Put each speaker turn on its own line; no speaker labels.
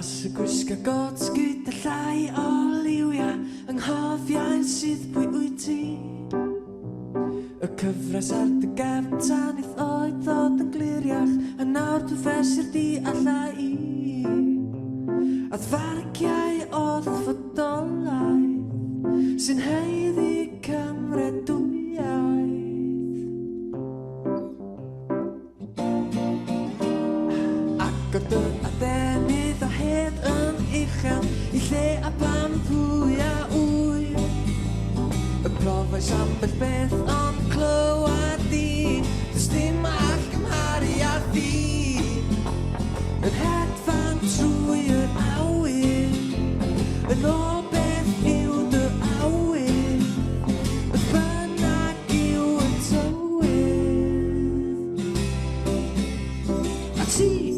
Os y gwisga got gyda llai o liwia Ynghofiau'n sydd pwy wyt ti Y cyfres ar dy gefn tanith oed ddod yn gliriach A nawr dwi fesur di alla i A ddfarciau oedd ffodolaeth Sy'n heiddi cymredwyaeth Ac o dy adenydd a hed yn uchel I lle a ban pwy a wy Y profais ambell beth ond clywed di Does dim all gymharu â fi Yn hedfan trwy'r awyr Yn o beth yw dy awyr Beth bynnag yw y tywydd A ti